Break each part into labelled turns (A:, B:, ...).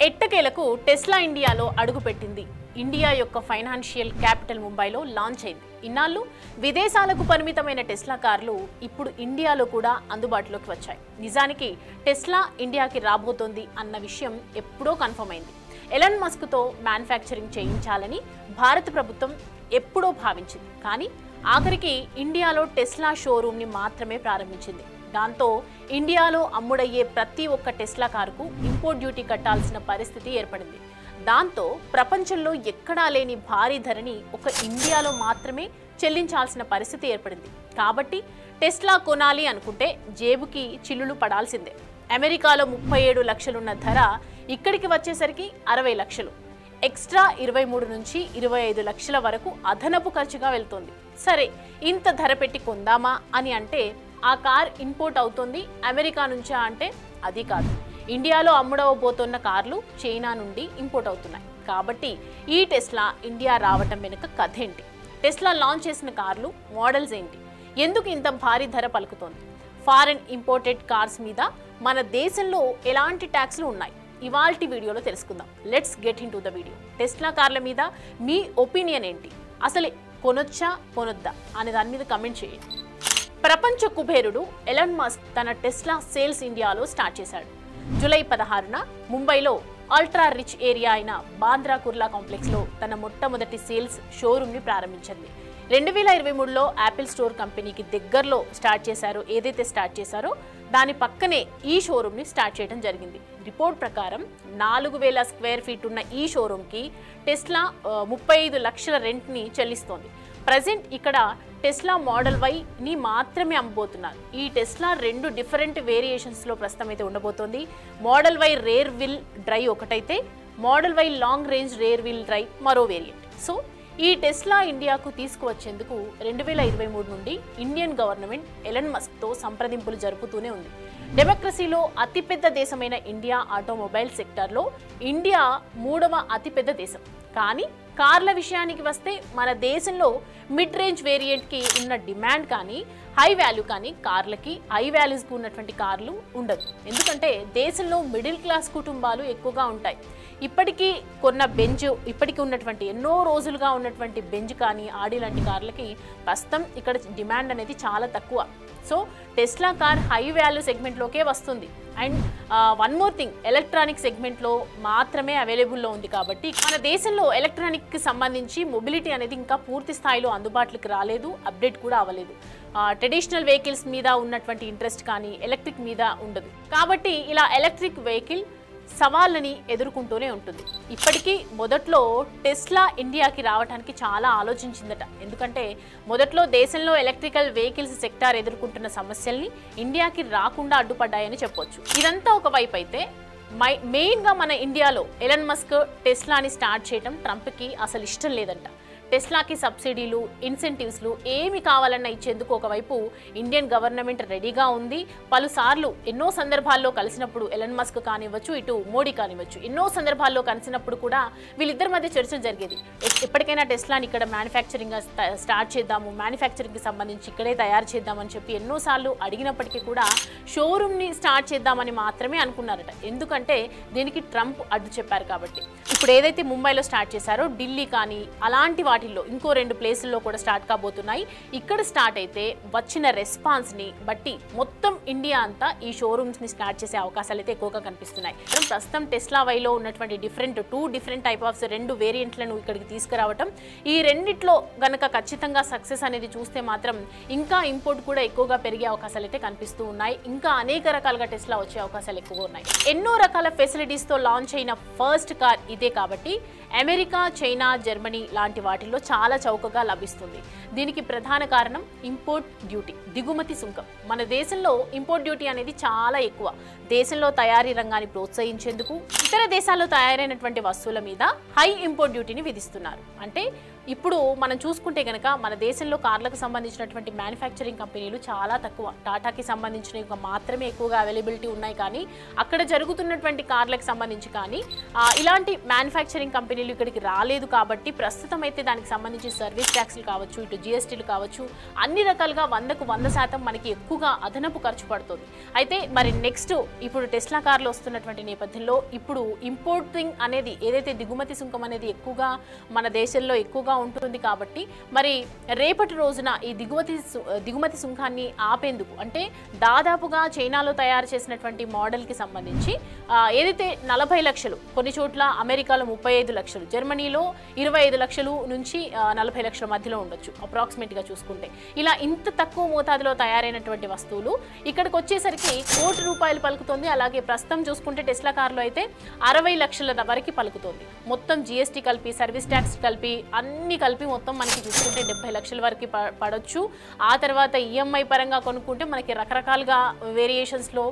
A: ఎట్టకేలకు టెస్లా ఇండియాలో అడుగుపెట్టింది. ఇండియా యొక్క ఫైనాన్షియల్ క్యాపిటల్ ముంబైలో లాంచ్ అయింది. ఇన్నాళ్ళు విదేశాలకు పరిమితమైన టెస్లా కార్లు ఇప్పుడు ఇండియాలో కూడా అందుబాటులోకి వచ్చాయి. నిజానికి టెస్లా ఇండియాకి రాబోతోంది అన్న విషయం ఎప్పుడో కన్ఫర్మ్ అయింది. ఎలన్ మస్క్తో మ్యానుఫ్యాక్చరింగ్ చేయించాలని భారత ప్రభుత్వం ఎప్పుడో భావించింది. కానీ ఆఖరికి ఇండియాలో టెస్లా షోరూమ్ని మాత్రమే ప్రారంభించింది. దాంతో ఇండియాలో అమ్ముడయ్యే ప్రతి ఒక్క టెస్లా కారుకు ఇంపోర్ట్ డ్యూటీ కట్టాల్సిన పరిస్థితి ఏర్పడింది. దాంతో ప్రపంచంలో ఎక్కడా లేని భారీ ధరని ఒక ఇండియాలో మాత్రమే చెల్లించాల్సిన పరిస్థితి ఏర్పడింది. కాబట్టి టెస్లా కొనాలి అనుకుంటే జేబుకి చిల్లులు పడాల్సిందే. అమెరికాలో 37 లక్షలున్న ధర ఇక్కడికి వచ్చేసరికి 60 లక్షలు. ఎక్స్ట్రా 23 నుంచి 25 లక్షల వరకు అదనపు ఖర్చుగా వెళ్తోంది. సరే, ఇంత ధర పెట్టి కొందామా అని అంటే ఆ కార్ ఇంపోర్ట్ అవుతుంది అమెరికా నుంచా అంటే అది కాదు. ఇండియాలో అమ్ముడవబోతున్న కార్లు చైనా నుండి ఇంపోర్ట్ అవుతున్నాయి. కాబట్టి ఈ టెస్లా ఇండియా రావటం వెనుక కథ ఏంటి? టెస్లా లాంచ్ చేసిన కార్లు మోడల్స్ ఏంటి? ఎందుకు ఇంత భారీ ధర పలుకుతోంది? ఫారెన్ ఇంపోర్టెడ్ కార్స్ మీద మన దేశంలో ఎలాంటి ట్యాక్స్లు ఉన్నాయి? ఇవాల్టి వీడియోలో తెలుసుకుందాం. Let's get in to the video. Tesla కార్ల మీద మీ ఒపీనియన్ ఏంటి? అసలు కొనొచ్చా కొనొద్దా అనే దాని మీద కమెంట్ చేయండి. ప్రపంచ కుబేరుడు ఎలన్ మస్క్ తన టెస్లా సేల్స్ ఇండియాలో స్టార్ట్ చేశాడు. జూలై 16న ముంబైలో అల్ట్రా రిచ్ ఏరియా అయిన బాంద్రా కుర్లా కాంప్లెక్స్లో తన మొట్టమొదటి సేల్స్ షోరూమ్ని ప్రారంభించింది. 2023లో యాపిల్ స్టోర్ కంపెనీకి దగ్గరలో స్టార్ట్ చేశారో దాని పక్కనే ఈ షోరూమ్ని స్టార్ట్ చేయడం జరిగింది. రిపోర్ట్ ప్రకారం 4000 స్క్వేర్ ఫీట్ ఉన్న ఈ షోరూమ్కి టెస్లా 35 లక్షల రెంట్ని చెల్లిస్తోంది. ప్రజెంట్ ఇక్కడ టెస్లా మోడల్ వైని మాత్రమే అమ్మబోతున్నారు. ఈ టెస్లా 2 డిఫరెంట్ వేరియేషన్స్లో ప్రస్తుతం అయితే ఉండబోతోంది. Model Y rear wheel drive ఒకటైతే model Y long range rear wheel drive మరో వేరియంట్. సో ఈ టెస్లా ఇండియాకు తీసుకువచ్చేందుకు 2023 నుండి ఇండియన్ గవర్నమెంట్ ఎలన్ మస్క్తో సంప్రదింపులు జరుపుతూనే ఉంది. డెమోక్రసీలో అతిపెద్ద దేశమైన ఇండియా ఆటోమొబైల్ సెక్టార్లో ఇండియా 3వ అతిపెద్ద దేశం. కానీ కార్ల విషయానికి వస్తే మన దేశంలో మిడ్ రేంజ్ వేరియంట్కి ఉన్న డిమాండ్ కానీ హై వాల్యూ కానీ కార్లకి హై వాల్యూస్కి ఉన్నటువంటి కార్లు ఉండదు. ఎందుకంటే దేశంలో మిడిల్ క్లాస్ కుటుంబాలు ఎక్కువగా ఉంటాయి. ఇప్పటికీ ఇప్పటికీ ఉన్నటువంటి ఎన్నో రోజులుగా ఉన్నటువంటి బెంజ్ కానీ ఆడి లాంటి కార్లకి ప్రస్తుతం ఇక్కడ డిమాండ్ అనేది చాలా తక్కువ. So Tesla car high value సెగ్మెంట్లోకే వస్తుంది. And one more thing, electronic సెగ్మెంట్లో మాత్రమే అవైలబుల్లో ఉంది. కాబట్టి మన దేశంలో ఎలక్ట్రానిక్కి సంబంధించి మొబిలిటీ అనేది ఇంకా పూర్తి స్థాయిలో అందుబాటులోకి రాలేదు, అప్డేట్ కూడా అవ్వలేదు. ట్రెడిషనల్ వెహికల్స్ మీద ఉన్నటువంటి ఇంట్రెస్ట్ కానీ ఎలక్ట్రిక్ మీద ఉండదు. కాబట్టి ఇలా ఎలక్ట్రిక్ వెహికల్ సవాళ్ళని ఎదుర్కొంటూనే ఉంటుంది. ఇప్పటికీ మొదట్లో టెస్లా ఇండియాకి రావడానికి చాలా ఆలోచించిందట. ఎందుకంటే మొదట్లో దేశంలో ఎలక్ట్రికల్ వెహికల్స్ సెక్టార్ ఎదుర్కొంటున్న సమస్యల్ని ఇండియాకి రాకుండా అడ్డుపడ్డాయని చెప్పొచ్చు. ఇదంతా ఒకవైపు అయితే మెయిన్గా మన ఇండియాలో ఎలన్ మస్క్ టెస్లాని స్టార్ట్ చేయడం ట్రంప్కి అసలు ఇష్టం లేదంట. టెస్లాకి సబ్సిడీలు, ఇన్సెంటివ్స్లు ఏమి కావాలన్నా ఇచ్చేందుకు ఒకవైపు ఇండియన్ గవర్నమెంట్ రెడీగా ఉంది. పలుసార్లు ఎన్నో సందర్భాల్లో కలిసినప్పుడు ఎలన్ మస్క్ కానివ్వచ్చు, ఇటు మోడీ కానివ్వచ్చు, ఎన్నో సందర్భాల్లో కలిసినప్పుడు కూడా వీళ్ళిద్దరి మధ్య చర్చలు జరిగేది. ఎప్పటికైనా టెస్లాని ఇక్కడ మ్యానుఫ్యాక్చరింగ్ స్టార్ట్ చేద్దాము, మ్యానుఫ్యాక్చరింగ్కి సంబంధించి ఇక్కడే తయారు చేద్దామని చెప్పి ఎన్నోసార్లు అడిగినప్పటికీ కూడా షోరూమ్ని స్టార్ట్ చేద్దామని మాత్రమే అనుకున్నారట. ఎందుకంటే దీనికి ట్రంప్ అడ్డు చెప్పారు కాబట్టి. ఇప్పుడు ఏదైతే ముంబైలో స్టార్ట్ చేశారో ఢిల్లీ కానీ అలాంటి వాటిల్లో ఇంకో 2 ప్లేసుల్లో కూడా స్టార్ట్ కాబోతున్నాయి. ఇక్కడ స్టార్ట్ అయితే వచ్చిన రెస్పాన్స్ని బట్టి మొత్తం ఇండియా అంతా ఈ షోరూమ్స్ని స్టార్ట్ చేసే అవకాశాలు అయితే ఎక్కువగా కనిపిస్తున్నాయి. ప్రస్తుతం టెస్లా వైలో ఉన్నటువంటి 2 డిఫరెంట్ టైప్ ఆఫ్ 2 వేరియంట్లను ఇక్కడికి తీసుకురావటం, ఈ రెండిట్లో గనక ఖచ్చితంగా సక్సెస్ అనేది చూస్తే మాత్రం ఇంకా ఇంపోర్ట్ కూడా ఎక్కువగా పెరిగే అవకాశాలు అయితే కనిపిస్తూ ఉన్నాయి. ఇంకా అనేక రకాలుగా టెస్లా వచ్చే అవకాశాలు ఎక్కువగా ఉన్నాయి. ఎన్నో రకాల ఫెసిలిటీస్తో లాంచ్ అయిన ఫస్ట్ కార్ ఇదే. కాబట్టి అమెరికా, చైనా, జర్మనీ లాంటి వాటిల్లో చాలా చౌకగా లభిస్తుంది. దీనికి ప్రధాన కారణం ఇంపోర్ట్ డ్యూటీ, దిగుమతి సుంకం. మన దేశంలో ఇంపోర్ట్ డ్యూటీ అనేది చాలా ఎక్కువ. దేశంలో తయారీ రంగాన్ని ప్రోత్సహించేందుకు ఇతర దేశాల్లో తయారైనటువంటి వస్తువుల మీద హై ఇంపోర్ట్ డ్యూటీని విధిస్తున్నారు. అంటే ఇప్పుడు మనం చూసుకుంటే కనుక మన దేశంలో కార్లకు సంబంధించినటువంటి మ్యానుఫ్యాక్చరింగ్ కంపెనీలు చాలా తక్కువ. టాటాకి సంబంధించినవి మాత్రమే ఎక్కువగా అవైలబిలిటీ ఉన్నాయి. కానీ అక్కడ జరుగుతున్నటువంటి కార్లకు సంబంధించి కానీ ఇలాంటి మ్యానుఫ్యాక్చరింగ్ కంపెనీలు ఇక్కడికి రాలేదు. కాబట్టి ప్రస్తుతం అయితే దానికి సంబంధించి సర్వీస్ ట్యాక్స్లు కావచ్చు, ఇటు జిఎస్టీలు కావచ్చు, అన్ని రకాలుగా 100కు 100% మనకి ఎక్కువగా అదనపు ఖర్చు పడుతుంది. అయితే మరి నెక్స్ట్ ఇప్పుడు టెస్లా కార్లు వస్తున్నటువంటి నేపథ్యంలో ఇప్పుడు ఇంపోర్టింగ్ అనేది ఏదైతే దిగుమతి సుంకం అనేది ఎక్కువగా మన దేశంలో ఎక్కువగా ఉంటుంది కాబట్టి మరి రేపటి రోజున ఈ దిగుమతి సుంకాన్ని ఆపేందుకు అంటే దాదాపుగా చైనాలో తయారు చేసినటువంటి మోడల్కి సంబంధించి ఏదైతే 40 లక్షలు, కొన్ని చోట్ల అమెరికాలో 35 లక్షలు, జర్మనీలో 25 లక్షలు నుంచి 40 లక్షల మధ్యలో ఉండొచ్చు అప్రాక్సిమేట్గా చూసుకుంటే. ఇలా ఇంత తక్కువ మోతాదులో తయారైనటువంటి వస్తువులు ఇక్కడికి వచ్చేసరికి ₹1 పలుకుతుంది. అలాగే ప్రస్తుతం చూసుకుంటే టెస్లా కార్లో అయితే 60 లక్షల వరకు పలుకుతుంది. మొత్తం జిఎస్టీ కలిపి, సర్వీస్ ట్యాక్స్ కలిపి, అన్ని కలిపి మొత్తం మనకి చూసుకుంటే 70 లక్షల వరకు పడవచ్చు. ఆ తర్వాత ఈఎంఐ పరంగా కొనుక్కుంటే మనకి రకరకాలుగా వేరియేషన్స్లో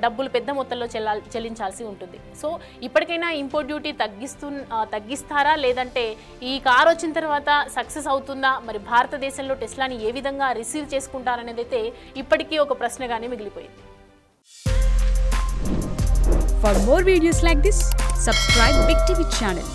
A: డబ్బులు పెద్ద మొత్తంలో చెల్లించాల్సి ఉంటుంది. సో ఇప్పటికైనా ఇంపోర్ట్ డ్యూటీ తగ్గిస్తారా, లేదంటే ఈ కార్ వచ్చిన తర్వాత సక్సెస్ అవుతుందా, మరి భారతదేశంలో టెస్లాని ఏ విధంగా రిసీవ్ చేసుకుంటారనేది అయితే ఇప్పటికీ ఒక ప్రశ్నగానే మిగిలిపోయింది.
B: For more videos like this, subscribe Big TV channel.